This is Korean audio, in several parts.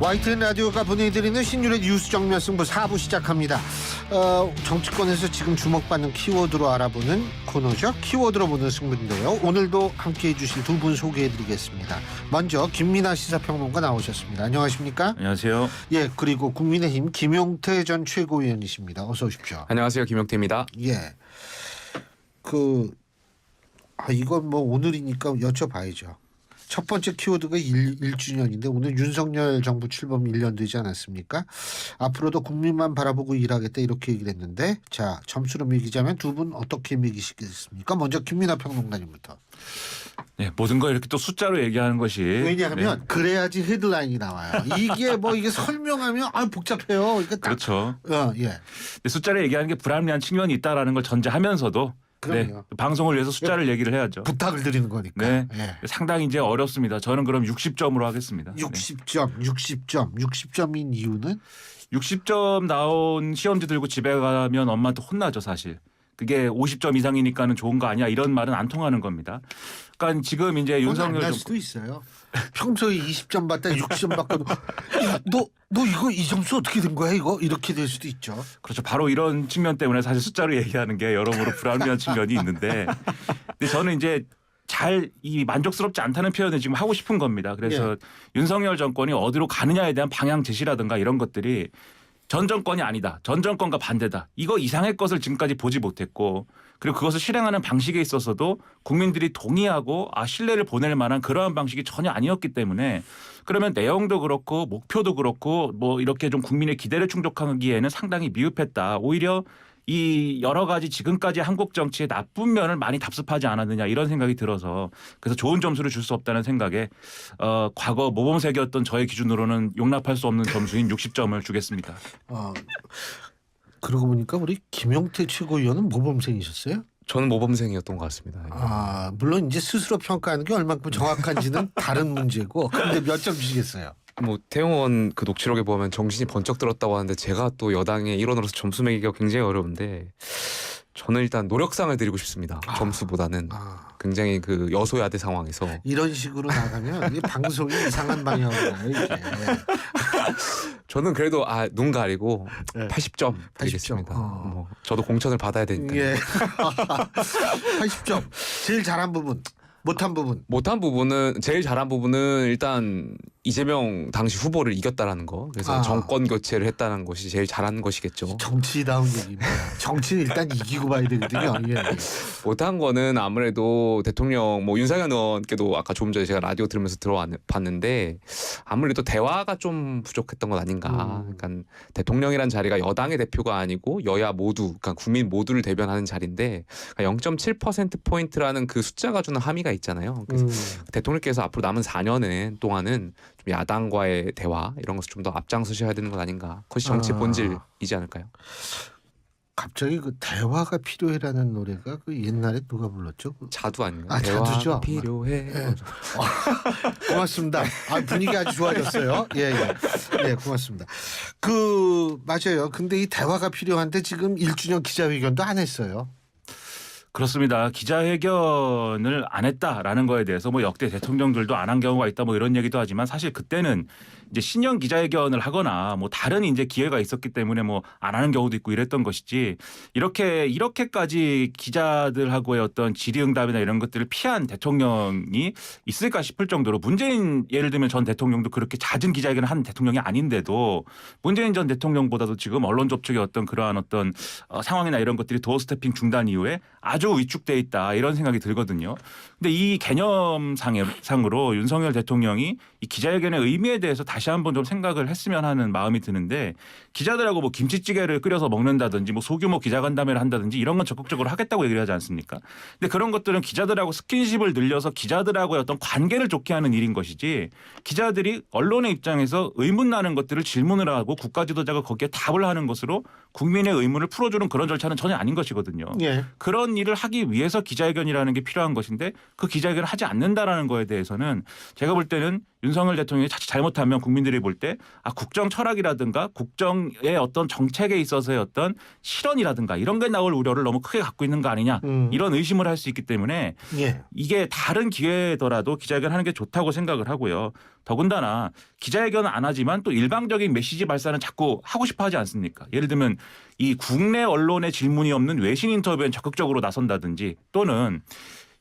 YTN 라디오가 보내드리는 신율의 뉴스 정면 승부 4부 시작합니다. 정치권에서 지금 주목받는 키워드로 알아보는 코너죠. 키워드로 보는 승부인데요. 오늘도 함께해 주실 두 분 소개해드리겠습니다. 먼저 김민하 시사평론가 나오셨습니다. 안녕하십니까? 안녕하세요. 예, 그리고 국민의힘 김용태 전 최고위원이십니다. 어서 오십시오. 안녕하세요. 김용태입니다. 예, 이건 뭐 오늘이니까 여쭤봐야죠. 첫 번째 키워드가 1주년인데 오늘 윤석열 정부 출범 1년 되지 않았습니까? 앞으로도 국민만 바라보고 일하겠다 이렇게 얘기를 했는데, 자, 점수로 매기자면 두 분 어떻게 매기시겠습니까? 먼저 김민하 평론가님부터. 네, 모든 걸 이렇게 또 숫자로 얘기하는 것이 왜냐하면 그래야지 헤드라인이 나와요. 이게 설명하면 복잡해요. 그렇죠. 예. 근데 숫자로 얘기하는 게 불합리한 측면이 있다라는 걸 전제하면서도 방송을 위해서 숫자를 얘기를 해야죠. 부탁을 드리는 거니까. 네, 예. 상당히 이제 어렵습니다. 저는 그럼 60점으로 하겠습니다. 60점인 이유는? 60점 나온 시험지 들고 집에 가면 엄마한테 혼나죠, 사실. 그게 50점 이상이니까는 좋은 거 아니야, 이런 말은 안 통하는 겁니다. 그러니까 지금 이제 윤석열 날 수도 있어요. 평소에 20점 받다 60점 받고 야, 너 이거 이 점수 어떻게 된 거야 이거? 이렇게 될 수도 있죠. 그렇죠. 바로 이런 측면 때문에 사실 숫자로 얘기하는 게 여러모로 불합리한 측면이 있는데, 근데 저는 이제 이 만족스럽지 않다는 표현을 지금 하고 싶은 겁니다. 그래서 윤석열 정권이 어디로 가느냐에 대한 방향 제시라든가 이런 것들이 전 정권이 아니다, 전 정권과 반대다, 이거 이상의 것을 지금까지 보지 못했고, 그리고 그것을 실행하는 방식에 있어서도 국민들이 동의하고 신뢰를 보낼 만한 그러한 방식이 전혀 아니었기 때문에, 그러면 내용도 그렇고 목표도 그렇고 뭐 이렇게 좀 국민의 기대를 충족하기에는 상당히 미흡했다. 오히려 이 여러 가지 지금까지 한국 정치의 나쁜 면을 많이 답습하지 않았느냐, 이런 생각이 들어서, 그래서 좋은 점수를 줄 수 없다는 생각에 과거 모범생이었던 저의 기준으로는 용납할 수 없는 점수인 60점을 주겠습니다. 그러고 보니까 우리 김용태 최고위원은 모범생이셨어요? 저는 모범생이었던 것 같습니다. 물론 이제 스스로 평가하는 게 얼만큼 정확한지는 다른 문제고. 근데 몇 점 주시겠어요? 태용 의원 그 녹취록에 보면 정신이 번쩍 들었다고 하는데, 제가 또 여당의 일원으로서 점수 매기가 굉장히 어려운데, 저는 일단 노력상을 드리고 싶습니다. 점수보다는. 굉장히 그 여소야대 상황에서 이런 식으로 나가면 이 방송이 이상한 방향으로 가요, 이게. 저는 그래도 눈 가리고 80점 80점. 드리겠습니다. 저도 공천을 받아야 되니까. 예. 80점. 제일 잘한 부분, 못한 부분. 제일 잘한 부분은 일단 이재명 당시 후보를 이겼다라는 거. 그래서 정권 교체를 했다는 것이 제일 잘한 것이겠죠. 정치다운 얘기입니다. 정치는 일단 이기고 봐야 되거든요. 예. 못한 거는 아무래도 대통령 윤상현 의원께도 아까 조금 전에 제가 라디오 들으면서 들어봤는데, 아무래도 대화가 좀 부족했던 것 아닌가. 그러니까 대통령이란 자리가 여당의 대표가 아니고 여야 모두, 그러니까 국민 모두를 대변하는 자리인데, 0.7%포인트라는 그 숫자가 주는 함의가 있잖아요. 그래서 대통령께서 앞으로 남은 4년 동안은 좀 야당과의 대화 이런 것을 좀 더 앞장서셔야 되는 것 아닌가. 그것이 정치의 본질이지 않을까요? 갑자기 그 대화가 필요해라는 노래가 그 옛날에 누가 불렀죠? 자두 아닌가요? 자두죠. 대화가 필요해. 네. 고맙습니다. 분위기 아주 좋아졌어요. 예, 고맙습니다. 맞아요. 근데 이 대화가 필요한데 지금 1주년 기자회견도 안 했어요. 그렇습니다. 기자회견을 안 했다라는 거에 대해서 역대 대통령들도 안 한 경우가 있다 이런 얘기도 하지만, 사실 그때는 이제 신년 기자회견을 하거나 다른 이제 기회가 있었기 때문에 안 하는 경우도 있고 이랬던 것이지, 이렇게까지 기자들하고의 어떤 질의응답이나 이런 것들을 피한 대통령이 있을까 싶을 정도로, 문재인 예를 들면 전 대통령도 그렇게 잦은 기자회견을 한 대통령이 아닌데도 문재인 전 대통령보다도 지금 언론 접촉의 그러한 상황이나 이런 것들이 도어 스태핑 중단 이후에 아주 위축돼 있다, 이런 생각이 들거든요. 근데 이 개념상으로 윤석열 대통령이 이 기자회견의 의미에 대해서 다시 한번 좀 생각을 했으면 하는 마음이 드는데, 기자들하고 김치찌개를 끓여서 먹는다든지 소규모 기자간담회를 한다든지 이런 건 적극적으로 하겠다고 얘기를 하지 않습니까? 근데 그런 것들은 기자들하고 스킨십을 늘려서 기자들하고의 어떤 관계를 좋게 하는 일인 것이지, 기자들이 언론의 입장에서 의문 나는 것들을 질문을 하고 국가 지도자가 거기에 답을 하는 것으로 국민의 의문을 풀어주는 그런 절차는 전혀 아닌 것이거든요. 예. 그런 일을 하기 위해서 기자회견이라는 게 필요한 것인데, 그 기자회견을 하지 않는다라는 거에 대해서는 제가 볼 때는 윤석열 대통령이 자칫 잘못하면 국민들이 볼 때 국정 철학이라든가 국정의 어떤 정책에 있어서의 어떤 실언이라든가 이런 게 나올 우려를 너무 크게 갖고 있는 거 아니냐 이런 의심을 할 수 있기 때문에 예. 이게 다른 기회더라도 기자회견 하는 게 좋다고 생각을 하고요. 더군다나 기자회견은 안 하지만 또 일방적인 메시지 발사는 자꾸 하고 싶어 하지 않습니까? 예를 들면 이 국내 언론의 질문이 없는 외신 인터뷰엔 적극적으로 나선다든지 또는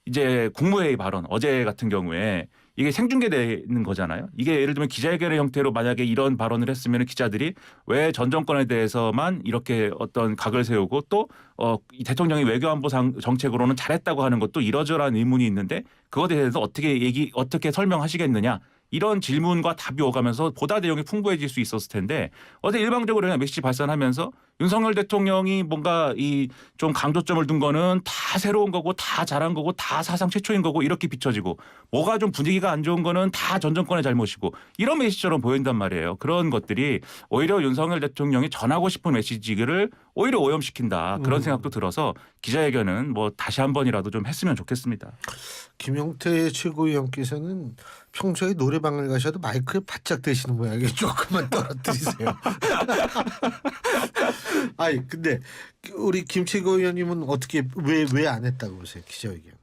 이제 국무회의 발언 어제 같은 경우에 이게 생중계되는 거잖아요. 이게 예를 들면 기자회견의 형태로 만약에 이런 발언을 했으면 기자들이 왜 전 정권에 대해서만 이렇게 어떤 각을 세우고 또 이 대통령이 외교안보 정책으로는 잘했다고 하는 것도 이러저러한 의문이 있는데 그것에 대해서 어떻게 설명하시겠느냐. 이런 질문과 답이 오가면서 보다 내용이 풍부해질 수 있었을 텐데 어제 일방적으로 그냥 메시지 발산하면서 윤석열 대통령이 뭔가 이 좀 강조점을 둔 거는 다 새로운 거고 다 잘한 거고 다 사상 최초인 거고 이렇게 비춰지고 뭐가 좀 분위기가 안 좋은 거는 다 전 정권의 잘못이고 이런 메시지처럼 보인단 말이에요. 그런 것들이 오히려 윤석열 대통령이 전하고 싶은 메시지를 오히려 오염시킨다. 그런 생각도 들어서 기자회견은 뭐 다시 한 번이라도 좀 했으면 좋겠습니다. 김용태 최고위원께서는 평소에 노래방을 가셔도 마이크에 바짝 대시는 모양이에요. 조금만 떨어뜨리세요. 아니 근데 우리 김 최고위원님은 어떻게 왜 안 했다고 보세요 기자회견?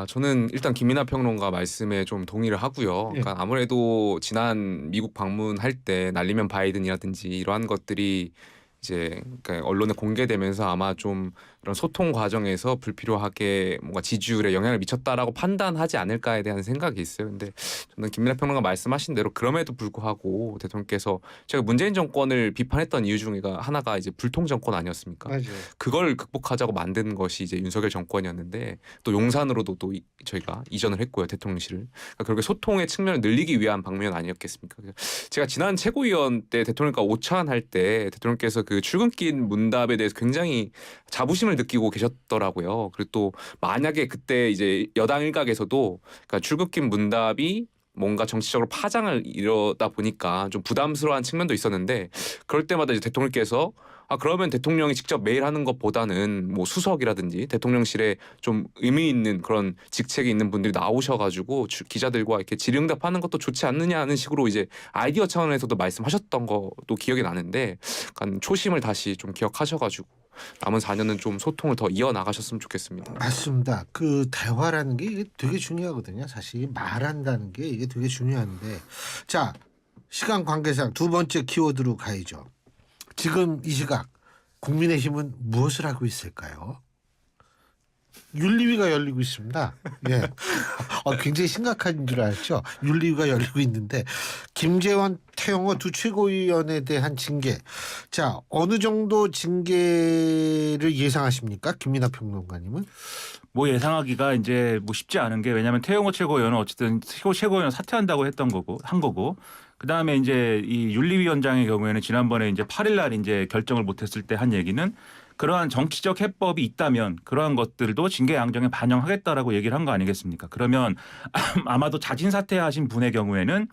저는 일단 김민하 평론가 말씀에 좀 동의를 하고요. 그러니까 아무래도 지난 미국 방문할 때 날리면 바이든이라든지 이러한 것들이 이제 그러니까 언론에 공개되면서 아마 좀 이런 소통 과정에서 불필요하게 뭔가 지지율에 영향을 미쳤다라고 판단하지 않을까에 대한 생각이 있어요. 근데 저는 김민하 평론가 말씀하신 대로 그럼에도 불구하고 대통령께서 제가 문재인 정권을 비판했던 이유 중에 하나가 이제 불통 정권 아니었습니까? 맞아요. 그걸 극복하자고 만든 것이 이제 윤석열 정권이었는데 또 용산으로도 또 저희가 이전을 했고요 대통령실을. 그러니까 결국에 소통의 측면을 늘리기 위한 방면 아니었겠습니까? 제가 지난 최고위원 때 대통령과 오찬할 때 대통령께서 그 출근길 문답에 대해서 굉장히 자부심을 느끼고 계셨더라고요. 그리고 또 만약에 그때 이제 여당 일각에서도 그러니까 출근길 문답이 뭔가 정치적으로 파장을 이루다 보니까 좀 부담스러운 측면도 있었는데 그럴 때마다 이제 대통령께서 그러면 대통령이 직접 메일 하는 것보다는 뭐 수석이라든지 대통령실에 좀 의미 있는 그런 직책이 있는 분들이 나오셔가지고 기자들과 이렇게 질의응답하는 것도 좋지 않느냐 하는 식으로 이제 아이디어 차원에서도 말씀하셨던 것도 기억이 나는데 약간 초심을 다시 좀 기억하셔가지고 남은 4년은 좀 소통을 더 이어나가셨으면 좋겠습니다. 맞습니다. 그 대화라는 게 이게 되게 중요하거든요. 사실 말한다는 게 이게 되게 중요한데 자 시간 관계상 두 번째 키워드로 가야죠. 지금 이 시각 국민의힘은 무엇을 하고 있을까요? 윤리위가 열리고 있습니다. 예, 굉장히 심각한 줄 알죠. 윤리위가 열리고 있는데 김재원, 태영호 두 최고위원에 대한 징계. 자, 어느 정도 징계를 예상하십니까, 김민하 평론가님은? 뭐 예상하기가 이제 뭐 쉽지 않은 게 왜냐하면 태영호 최고위원은 어쨌든 최고위원 사퇴한다고 한 거고. 그 다음에 이제 이 윤리위원장의 경우에는 지난번에 이제 8일날 이제 결정을 못했을 때 한 얘기는 그러한 정치적 해법이 있다면 그러한 것들도 징계 양정에 반영하겠다라고 얘기를 한 거 아니겠습니까? 그러면 아마도 자진 사퇴하신 분의 경우에는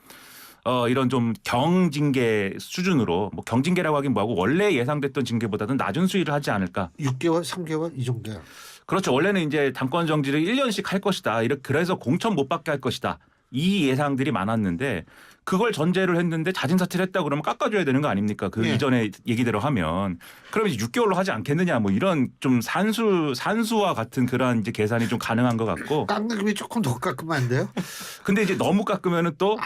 이런 좀 경징계 수준으로 뭐 경징계라고 하긴 뭐하고 원래 예상됐던 징계보다는 낮은 수위를 하지 않을까. 6개월, 3개월 이 정도요. 그렇죠. 원래는 이제 당권 정지를 1년씩 할 것이다. 그래서 공천 못 받게 할 것이다. 이 예상들이 많았는데 그걸 전제를 했는데 자진 사퇴를 했다 그러면 깎아줘야 되는 거 아닙니까? 그 이전에 얘기대로 하면 그러면 이제 6개월로 하지 않겠느냐 뭐 이런 좀 산수와 같은 그런 이제 계산이 좀 가능한 것 같고. 깎는 금이 조금 더 깎으면 안 돼요? 근데 이제 너무 깎으면은 또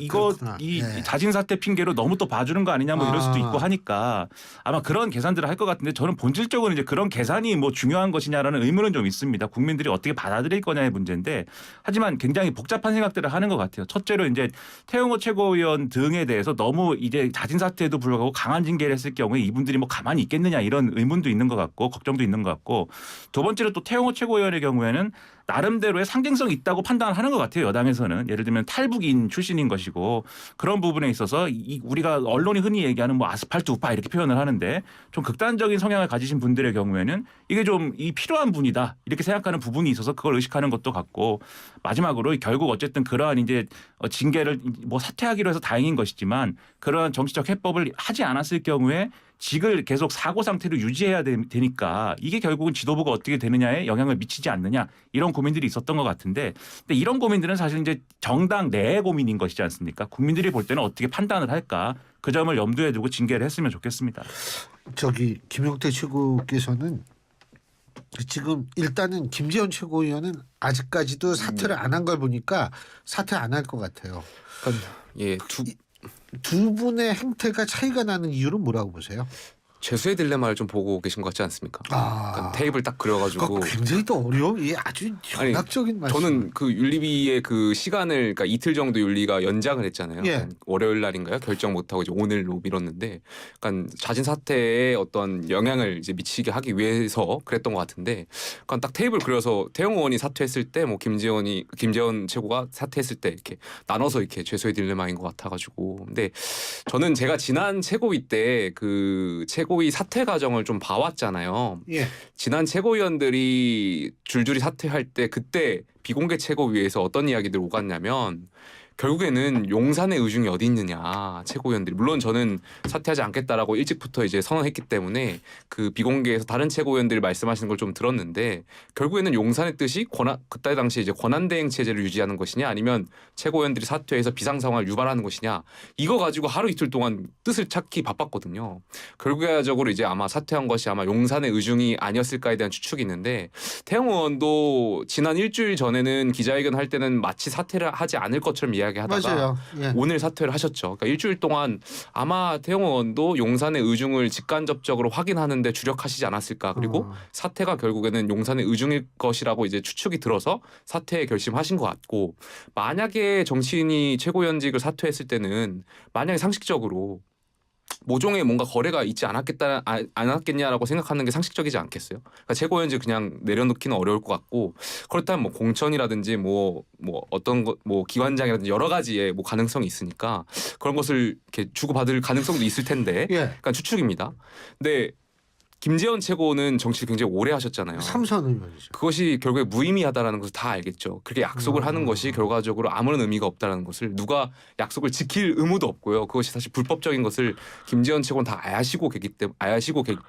이거 그렇구나. 이 자진 사퇴 핑계로 너무 또 봐주는 거 아니냐 뭐 이럴 수도 있고 하니까 아마 그런 계산들을 할 것 같은데 저는 본질적으로 이제 그런 계산이 뭐 중요한 것이냐라는 의문은 좀 있습니다. 국민들이 어떻게 받아들일 거냐의 문제인데 하지만 굉장히 복잡한 생각들을 하는 것 같아요. 첫째로 이제 태영호 최고위원 등에 대해서 너무 이제 자진 사퇴에도 불구하고 강한 징계를 했을 경우에 이분들이 뭐 가만히 있겠느냐 이런 의문도 있는 것 같고 걱정도 있는 것 같고 두 번째로 또 태영호 최고위원의 경우에는 나름대로의 상징성이 있다고 판단하는 것 같아요. 여당에서는 예를 들면 탈북인 출신인 것이고 그런 부분에 있어서 우리가 언론이 흔히 얘기하는 뭐 아스팔트 우파 이렇게 표현을 하는데 좀 극단적인 성향을 가지신 분들의 경우에는 이게 좀 필요한 분이다 이렇게 생각하는 부분이 있어서 그걸 의식하는 것도 같고 마지막으로 결국 어쨌든 그러한 이제 징계를 뭐 사퇴하기로 해서 다행인 것이지만 그러한 정치적 해법을 하지 않았을 경우에 직을 계속 사고 상태로 유지해야 되니까 이게 결국은 지도부가 어떻게 되느냐에 영향을 미치지 않느냐 이런 고민들이 있었던 것 같은데 근데 이런 고민들은 사실 이제 정당 내의 고민인 것이지 않습니까? 국민들이 볼 때는 어떻게 판단을 할까 그 점을 염두에 두고 징계를 했으면 좋겠습니다. 저기 김용태 최고께서는 지금 일단은 김재원 최고위원은 아직까지도 사퇴를 안 한 걸 보니까 사퇴 안 할 것 같아요. 그러니까 두 분의 행태가 차이가 나는 이유는 뭐라고 보세요? 죄수의 딜레마를 좀 보고 계신 것 같지 않습니까? 그러니까 테이블 딱 그려가지고 굉장히 또 어려워. 이게 아주 현학적인 말씀. 저는 그 윤리위의 그 시간을 그러니까 이틀 정도 윤리가 연장을 했잖아요. 예. 그러니까 월요일 날인가요? 결정 못하고 이제 오늘로 미뤘는데, 그러니까 자진 사퇴에 어떤 영향을 이제 미치게 하기 위해서 그랬던 것 같은데, 그러니까 딱 테이블 그려서 태영 의원이 사퇴했을 때, 뭐 김재원 최고가 사퇴했을 때 이렇게 나눠서 이렇게 죄수의 딜레마인 것 같아가지고, 근데 저는 제가 지난 최고위 때 그 최고위 사퇴 과정을 좀 봐왔잖아요. 예. 지난 최고위원들이 줄줄이 사퇴할 때 그때 비공개 최고위에서 어떤 이야기들 오갔냐면 결국에는 용산의 의중이 어디 있느냐 최고위원들이 물론 저는 사퇴하지 않겠다라고 일찍부터 이제 선언했기 때문에 그 비공개에서 다른 최고위원들이 말씀하시는 걸 좀 들었는데 결국에는 용산의 뜻이 그때 당시 이제 권한대행 체제를 유지하는 것이냐 아니면 최고위원들이 사퇴해서 비상 상황을 유발하는 것이냐 이거 가지고 하루 이틀 동안 뜻을 찾기 바빴거든요. 결과적으로 이제 아마 사퇴한 것이 아마 용산의 의중이 아니었을까에 대한 추측이 있는데 태영 의원도 지난 일주일 전에는 기자회견 할 때는 마치 사퇴를 하지 않을 것처럼 이야기하다가 맞아요. 예. 오늘 사퇴를 하셨죠. 그러니까 일주일 동안 아마 태영 의원도 용산의 의중을 직간접적으로 확인하는데 주력하시지 않았을까. 그리고 사퇴가 결국에는 용산의 의중일 것이라고 이제 추측이 들어서 사퇴에 결심하신 것 같고 만약에 정치인이 최고위원직을 사퇴했을 때는 만약에 상식적으로 모종의 뭔가 거래가 있지 않았겠냐라고 생각하는 게 상식적이지 않겠어요? 그러니까 최고위원직 그냥 내려놓기는 어려울 것 같고 그렇다면 뭐 공천이라든지 뭐 어떤 뭐 기관장이라든지 여러 가지의 뭐 가능성이 있으니까 그런 것을 이렇게 주고받을 가능성도 있을 텐데, 예. 그러니까 추측입니다. 근데 김재원 최고는 정치를 굉장히 오래 하셨잖아요. 삼선 의원이죠. 그것이 결국에 무의미하다라는 것을 다 알겠죠. 그렇게 약속을 하는 것이 결과적으로 아무런 의미가 없다는 것을 누가 약속을 지킬 의무도 없고요. 그것이 사실 불법적인 것을 김재원 최고는 다 아시고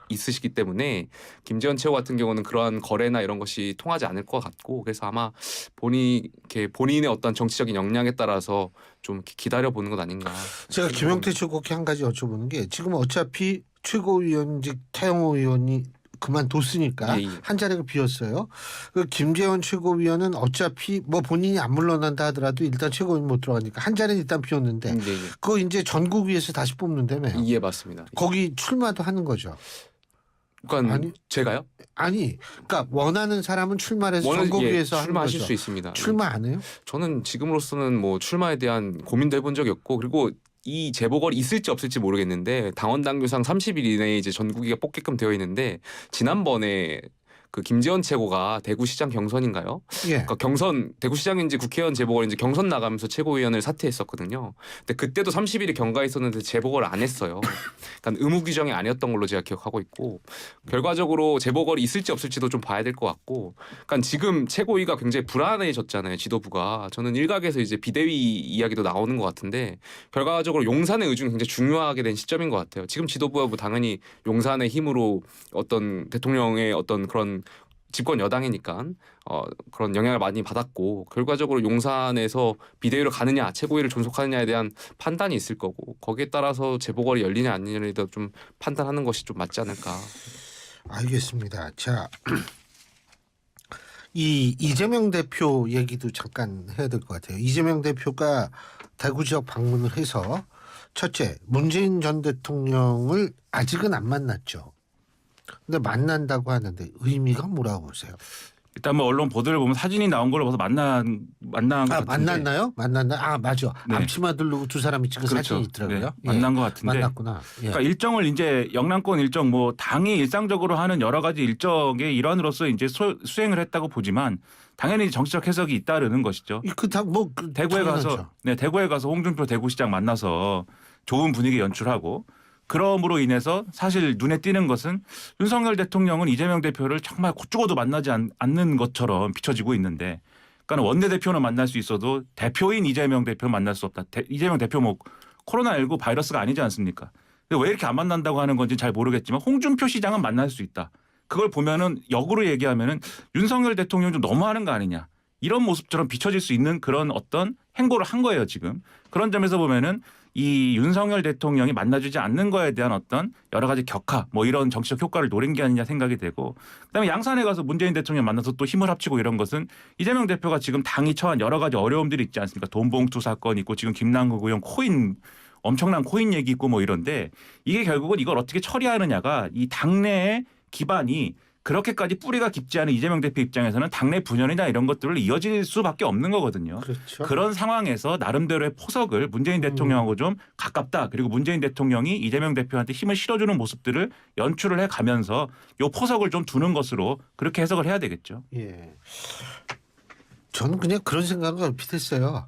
있으시기 때문에 김재원 최고 같은 경우는 그러한 거래나 이런 것이 통하지 않을 것 같고 그래서 아마 본인의 어떤 정치적인 역량에 따라서 좀 기다려 보는 것 아닌가. 제가 김용태 최고께 한 가지 여쭤보는 게 지금 어차피 최고위원직 태영호 의원이 그만뒀으니까 예. 한 자리가 비었어요. 그 김재원 최고위원은 어차피 뭐 본인이 안 물러난다 하더라도 일단 최고위원 못 들어가니까 한 자리는 일단 비었는데 그거 이제 전국위에서 다시 뽑는다며요. 예, 맞습니다. 거기 출마도 하는 거죠. 그러니까 아니, 제가요? 아니, 그러니까 원하는 사람은 출마해서 전국위에서 하는 출마하실 거죠. 수 있습니다. 출마 안 해요? 저는 지금으로서는 뭐 출마에 대한 고민도 해본 적이 없고 그리고 이 재보궐이 있을지 없을지 모르겠는데 당원 당규상 30일 이내에 이제 전국위가 뽑게끔 되어 있는데 지난번에 그 김재원 최고가 대구시장 경선인가요? 예. 그러니까 대구시장인지 국회의원 재보궐인지 경선 나가면서 최고위원을 사퇴했었거든요. 근데 그때도 30일이 경과에 있었는데 재보궐을 안 했어요. 그러니까 의무 규정이 아니었던 걸로 제가 기억하고 있고 결과적으로 재보궐이 있을지 없을지도 좀 봐야 될 것 같고 그러니까 지금 최고위가 굉장히 불안해졌잖아요. 지도부가. 저는 일각에서 이제 비대위 이야기도 나오는 것 같은데 결과적으로 용산의 의중이 굉장히 중요하게 된 시점인 것 같아요. 지금 지도부가 뭐 당연히 용산의 힘으로 어떤 대통령의 어떤 그런 집권 여당이니까 그런 영향을 많이 받았고 결과적으로 용산에서 비대위로 가느냐 최고위를 존속하느냐에 대한 판단이 있을 거고 거기에 따라서 재보궐이 열리냐 안 열리냐에 대해서 좀 판단하는 것이 좀 맞지 않을까. 알겠습니다. 자, 이 이재명 대표 얘기도 잠깐 해야 될 것 같아요. 이재명 대표가 대구 지역 방문을 해서 첫째 문재인 전 대통령을 아직은 안 만났죠. 근데 만난다고 하는데 의미가 뭐라고 보세요? 일단 뭐 언론 보도를 보면 사진이 나온 걸로 봐서 만난 것 같은데. 만났나요? 맞아. 네. 앞치마 두르고 두 사람이 찍은 그렇죠. 사진이 있더라고요. 네. 만난 것 같은데. 만났구나. 예. 그러니까 일정을 이제 영남권 일정 뭐 당이 일상적으로 하는 여러 가지 일정의 일환으로서 이제 수행을 했다고 보지만 당연히 정치적 해석이 잇따르는 것이죠. 대구에 가서 홍준표 대구시장 만나서 좋은 분위기 연출하고 그럼으로 인해서 사실 눈에 띄는 것은 윤석열 대통령은 이재명 대표를 정말 곧 죽어도 만나지 않는 것처럼 비춰지고 있는데 그러니까 원내대표는 만날 수 있어도 대표인 이재명 대표 만날 수 없다. 이재명 대표 뭐 코로나19 바이러스가 아니지 않습니까? 근데 왜 이렇게 안 만난다고 하는 건지 잘 모르겠지만 홍준표 시장은 만날 수 있다. 그걸 보면은 역으로 얘기하면은 윤석열 대통령 좀 너무하는 거 아니냐. 이런 모습처럼 비춰질 수 있는 그런 어떤 행보를 한 거예요, 지금. 그런 점에서 보면은 이 윤석열 대통령이 만나주지 않는 거에 대한 어떤 여러 가지 격하 뭐 이런 정치적 효과를 노린 게 아니냐 생각이 되고 그다음에 양산에 가서 문재인 대통령 만나서 또 힘을 합치고 이런 것은 이재명 대표가 지금 당이 처한 여러 가지 어려움들이 있지 않습니까? 돈봉투 사건 있고 지금 김남국 의원 코인 엄청난 코인 얘기 있고 뭐 이런데 이게 결국은 이걸 어떻게 처리하느냐가 이 당내의 기반이 그렇게까지 뿌리가 깊지 않은 이재명 대표 입장에서는 당내 분열이나 이런 것들을 이어질 수밖에 없는 거거든요. 그렇죠. 그런 상황에서 나름대로의 포석을 문재인 대통령하고 좀 가깝다. 그리고 문재인 대통령이 이재명 대표한테 힘을 실어주는 모습들을 연출을 해가면서 이 포석을 좀 두는 것으로 그렇게 해석을 해야 되겠죠. 예. 저는 그냥 그런 생각을 얼핏 했어요.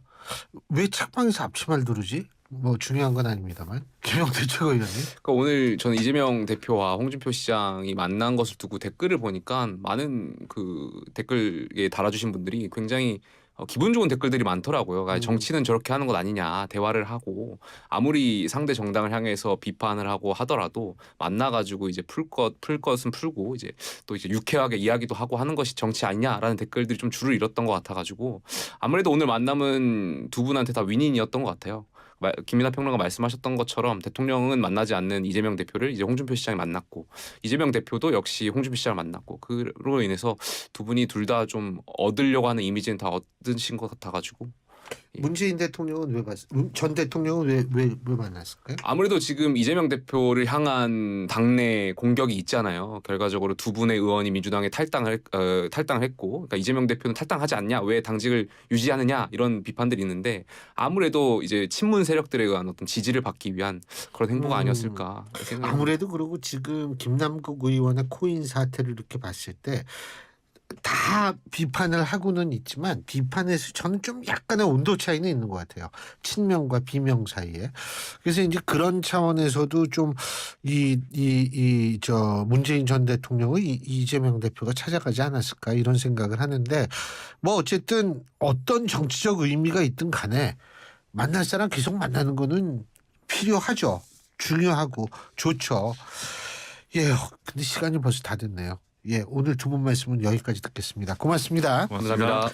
왜 책방에서 앞치마를 두르지? 뭐 중요한 건 아닙니다만. 김영태 최고위원님. 그러니까 오늘 저는 이재명 대표와 홍준표 시장이 만난 것을 두고 댓글을 보니까 많은 그 댓글에 달아주신 분들이 굉장히 기분 좋은 댓글들이 많더라고요. 그러니까 정치는 저렇게 하는 것 아니냐. 대화를 하고 아무리 상대 정당을 향해서 비판을 하고 하더라도 만나가지고 이제 풀 것은 풀고 이제 또 이제 유쾌하게 이야기도 하고 하는 것이 정치 아니냐라는 댓글들이 좀 줄을 잃었던 것 같아가지고 아무래도 오늘 만남은 두 분한테 다 윈윈이었던 것 같아요. 김민하 평론가 말씀하셨던 것처럼 대통령은 만나지 않는 이재명 대표를 이제 홍준표 시장이 만났고 이재명 대표도 역시 홍준표 시장을 만났고 그로 인해서 두 분이 둘 다 좀 얻으려고 하는 이미지는 다 얻으신 것 같아가지고 문재인 대통령은 전 대통령은 왜 만났을까요? 아무래도 지금 이재명 대표를 향한 당내 공격이 있잖아요. 결과적으로 두 분의 의원이 민주당에 탈당했고, 그러니까 이재명 대표는 탈당하지 않냐, 왜 당직을 유지하느냐 이런 비판들이 있는데 아무래도 이제 친문 세력들에 의한 어떤 지지를 받기 위한 그런 행보가 아니었을까 생각합니다. 아무래도 그리고 지금 김남국 의원의 코인 사태를 이렇게 봤을 때. 다 비판을 하고는 있지만 비판에서 저는 좀 약간의 온도 차이는 있는 것 같아요. 친명과 비명 사이에. 그래서 이제 그런 차원에서도 좀 문재인 전 대통령의 이재명 대표가 찾아가지 않았을까 이런 생각을 하는데 뭐 어쨌든 어떤 정치적 의미가 있든 간에 만날 사람 계속 만나는 거는 필요하죠. 중요하고 좋죠. 예, 근데 시간이 벌써 다 됐네요. 예, 오늘 두 분 말씀은 여기까지 듣겠습니다. 고맙습니다. 감사합니다.